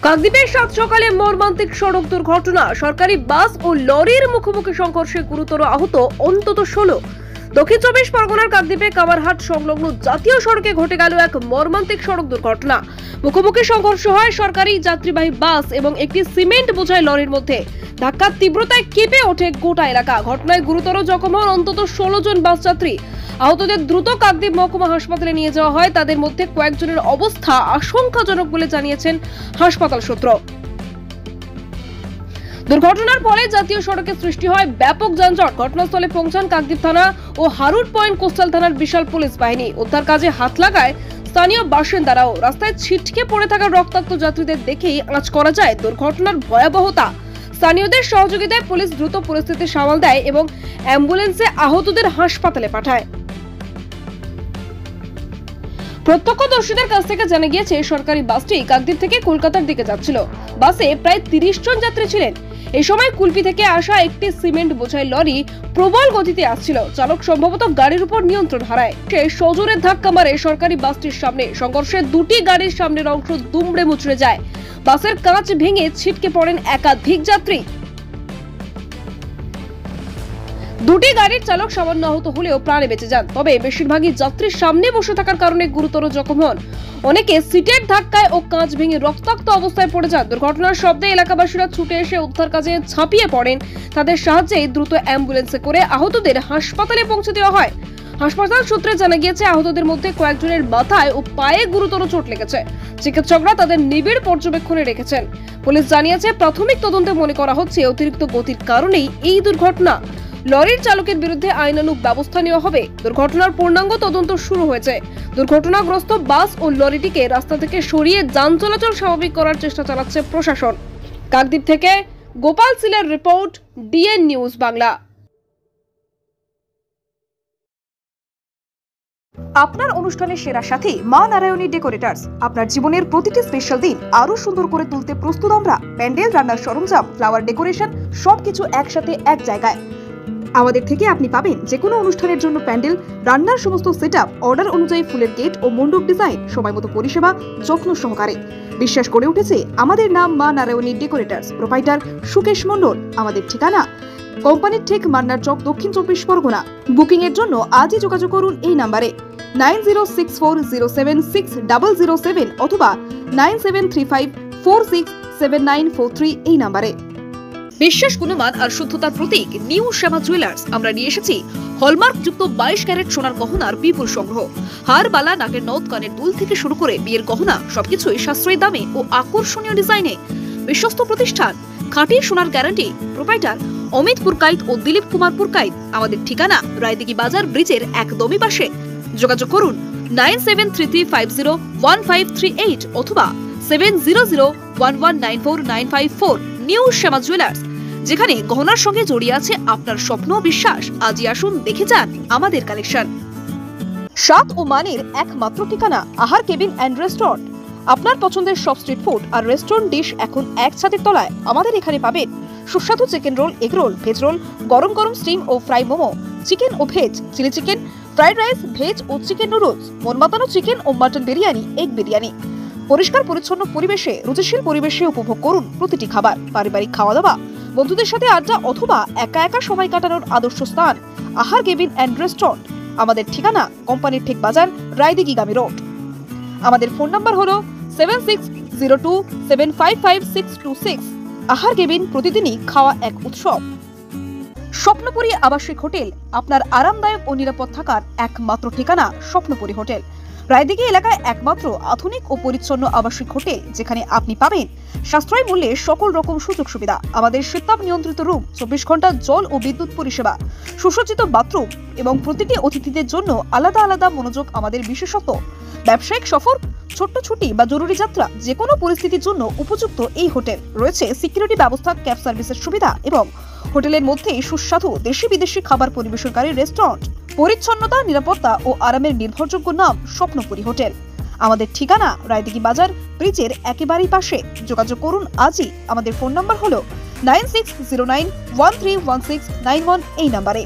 কাকদ্বীপের সাত সকালে মর্মান্তিক সড়ক দুর্ঘটনা। সরকারি বাস ও লরির মুখোমুখি সংঘর্ষে গুরুতর আহত অন্তত 16। দক্ষিণ চব্বিশ পরগনার কাকদ্বীপে কামারহাট সংলগ্ন জাতীয় সড়কে ঘটে গেল এক মর্মান্তিক সড়ক দুর্ঘটনা। মুখোমুখি সংঘর্ষ হয় সরকারি যাত্রীবাহী বাস এবং একটি সিমেন্ট বোঝাই লরির মধ্যে। ধাক্কার তীব্রতায় কেঁপে ওঠে গোটা এলাকা। ঘটনায় গুরুতর জখম হন অন্তত 16 জন বাস যাত্রী। আহতদের দ্রুত কাকদ্বীপ মহকুমা হাসপাতালে নিয়ে যাওয়া হয়। তাদের মধ্যে কয়েকজনের অবস্থা আশঙ্কাজনক বলে জানিয়েছেন হাসপাতাল সূত্র। দুর্ঘটনার পরে জাতীয় সড়কে সৃষ্টি হয় ব্যাপক যানজট। ঘটনাস্থলে পৌঁছান কাকদ্বীপ থানা ও হারুট পয়েন্ট কোস্টাল থানার বিশাল পুলিশ বাহিনী। উদ্ধার কাজে হাত লাগায় স্থানীয় বাসিন্দারাও। রাস্তায় ছিটকে পড়ে থাকা রক্তাক্ত যাত্রীদের দেখেই আঁচ করা যায় দুর্ঘটনার ভয়াবহতা। স্থানীয়দের সহযোগিতায় পুলিশ দ্রুত পরিস্থিতি সামাল দেয় এবং অ্যাম্বুলেন্সে আহতদের হাসপাতালে পাঠায়। প্রত্যক্ষদর্শীদের কাছ থেকে জানা গিয়েছে, সরকারি বাসটি কাকদ্বীপ থেকে কলকাতার দিকে যাচ্ছিল। বাসে প্রায় 30 জন যাত্রী ছিলেন। এই সময় কুলপি থেকে আসা একটি সিমেন্ট বোঝাই লরি প্রবল গতিতে আসছিল। চালক সম্ভবত গাড়ির উপর নিয়ন্ত্রণ হারায়। সে সজোরে ধাক্কা মারে সরকারি বাসটির সামনে। সংঘর্ষে দুটি গাড়ির সামনের অংশ দুমড়ে মুচড়ে যায়। বাসের কাঁচ ভেঙে ছিটকে পড়েন একাধিক যাত্রী। দুটি গাড়ির চালক সামান্য আহত হলেও প্রাণে বেঁচে যান। তবে বেশিরভাগই যাত্রীর সামনে বসে থাকার কারণে গুরুতর জখম হন। অনেকে সিটের ধাক্কায় ও কাঁচ ভেঙে রক্তাক্ত অবস্থায় পড়ে যান। দুর্ঘটনার শব্দে এলাকাবাসীরা ছুটে এসে উদ্ধার কাজে ঝাঁপিয়ে পড়েন। তাদের সাহায্যে দ্রুত অ্যাম্বুলেন্সে করে আহতদের হাসপাতালে পৌঁছে দেওয়া হয়। হাসপাতাল সূত্রে জানা গিয়েছে, আহতদের মধ্যে কয়েকজনের মাথায় ও পায়ে গুরুতর চোট লেগেছে। চিকিৎসকরা তাদের নিবিড় পর্যবেক্ষণে রেখেছেন। পুলিশ জানিয়েছে, প্রাথমিক তদন্তে মনে করা হচ্ছে অতিরিক্ত গতির কারণেই এই দুর্ঘটনা। লরির চালকের বিরুদ্ধে আইনানুগ ব্যবস্থা নেওয়া হবে। দুর্ঘটনার পূর্ণাঙ্গ তদন্ত শুরু হয়েছে। দুর্ঘটনাগ্রস্ত বাস ও লরিটিকে রাস্তা থেকে সরিয়ে যান চলাচল স্বাভাবিক করার চেষ্টা চালাচ্ছে প্রশাসন। কাকদ্বীপ থেকে গোপাল সিলের রিপোর্ট, ডিএন নিউজ বাংলা। আপনার অনুষ্ঠানের সেরা সাথী মা নারায়ণী ডেকোরেটার্স। আপনার জীবনের প্রতিটি স্পেশাল দিন আরো সুন্দর করে তুলতে প্রস্তুত আমরা। প্যান্ডেল, রান্নার সরঞ্জাম, ফ্লাওয়ার ডেকোরেশন সবকিছু একসাথে এক জায়গায়। আমাদের থেকে আপনি পাবেন যে কোনো অনুষ্ঠানের জন্য প্যান্ডেল, রান্নার সমস্ত সেটআপ, অর্ডার অনুযায়ী ফুলের গেট ও মণ্ডপ ডিজাইন, সময়মতো পরিষেবা, যত্ন সহকারে। বিশ্বাস করে উঠেছে আমাদের নাম মা নারায়ণী ডেকোরেটার্স। প্রোপাইটার সুকেশ মণ্ডল। আমাদের ঠিকানা কোম্পানির ঠিক মান্নার চক, দক্ষিণ চব্বিশ পরগনা। বুকিং এর জন্য আজই যোগাযোগ করুন এই নাম্বারে 9064076007 অথবা 9735467943 এই নাম্বারে। বিশ্বাস, গুণমান আর শুদ্ধতার প্রতীক নিউ শ্যামা জুয়েলার্স। আমরা নিয়ে এসেছি হলমার্ক যুক্ত 22 ক্যারেট সোনার গহনার বিপুল সংগ্রহ। হার, বালা, নাকের নথ, কানের দুল থেকে শুরু করে বিয়ের গহনা সবকিছুই সাশ্রয়ী দামে ও আকর্ষণীয় ডিজাইনে। বিশ্বস্ত প্রতিষ্ঠান, খাঁটি সোনার গ্যারান্টি। প্রোপাইটার অমিত পুরকাইত ও দিলীপ কুমার পুরকাইত। আমাদের ঠিকানা রায়দিঘি বাজার ব্রিজের একদমই পাশে। যোগাযোগ করুন 9733501538 অথবা 7001194954। নিউ শ্যামা জুয়েলার্স, যেখানে গহনার সঙ্গে জড়িয়ে আছে আপনার স্বপ্ন বিশ্বাস। আজই আসুন, দেখে যান আমাদের কালেকশন। স্বাদ ও মানের একমাত্র ঠিকানা আহার কেবিন অ্যান্ড রেস্টুরেন্ট। আপনার পছন্দের সব স্ট্রিট ফুড আর রেস্টুরেন্ট ডিশ এখন এক ছাদের তলায়। আমাদের এখানে পাবেন সুস্বাদু chicken roll, egg roll, veg roll, গরম গরম স্টিম ও ফ্রাই মোমো, চিকেন ও veg, chilli chicken, fried rice, veg ও চিকেন নুডলস, মন মাতানো চিকেন ও মাটন বিরিয়ানি, এগ বিরিয়ানি। পরিষ্কার পরিচ্ছন্ন পরিবেশে, রুচিশীল পরিবেশে উপভোগ করুন প্রতিটি খাবার। পারিবারিক খাওয়া দাওয়া, বন্ধুদের সাথে আড্ডা অথবা একা একা সময় কাটানোর আদর্শ স্থান আহার কেবিন অ্যান্ড রেস্টুরেন্ট। আমাদের ঠিকানা কোম্পানির ঠিক বাজার, রায়দিঘিগামী রোড। আমাদের ফোন নাম্বার হলো 7602755626। আহার কেবিন, প্রতিদিনই খাওয়া এক উৎসব। স্বপ্নপুরী আবাসিক হোটেল, আপনার আরামদায়ক ও নিরাপদ থাকার একমাত্র ঠিকানা স্বপ্নপুরী হোটেল। রায়দিঘি এলাকায় একমাত্র আধুনিক ও পরিচ্ছন্ন আবাসিক হোটেল, যেখানে আপনি পাবেন সাশ্রয়ী মূল্যে সকল রকম সুযোগ সুবিধা। আমাদের শীতাপ নিয়ন্ত্রিত রুম, 24 ঘন্টা জল ও বিদ্যুৎ পরিষেবা, সুসজ্জিত বাথরুম এবং প্রতিটি অতিথিদের জন্য আলাদা আলাদা মনোযোগ আমাদের বিশেষত্ব। ব্যবসায়িক সফর, ছোট্ট ছুটি বা জরুরি যাত্রা, যে কোনো পরিস্থিতির জন্য উপযুক্ত এই হোটেল। রয়েছে সিকিউরিটি ব্যবস্থা, ক্যাব সার্ভিসের সুবিধা এবং হোটেলের মধ্যেই সুস্বাদু দেশি বিদেশি খাবার পরিবেশনকারী রেস্টুরেন্ট। পরিচ্ছন্নতা, নিরাপত্তা ও আরামের নির্ভরযোগ্য নাম স্বপ্নপুরী হোটেল। আমাদের ঠিকানা রায়দিঘি বাজার ব্রিজের একেবারেই পাশে। যোগাযোগ করুন আজই। আমাদের ফোন নাম্বার হলো 9609131691 এই নাম্বারে।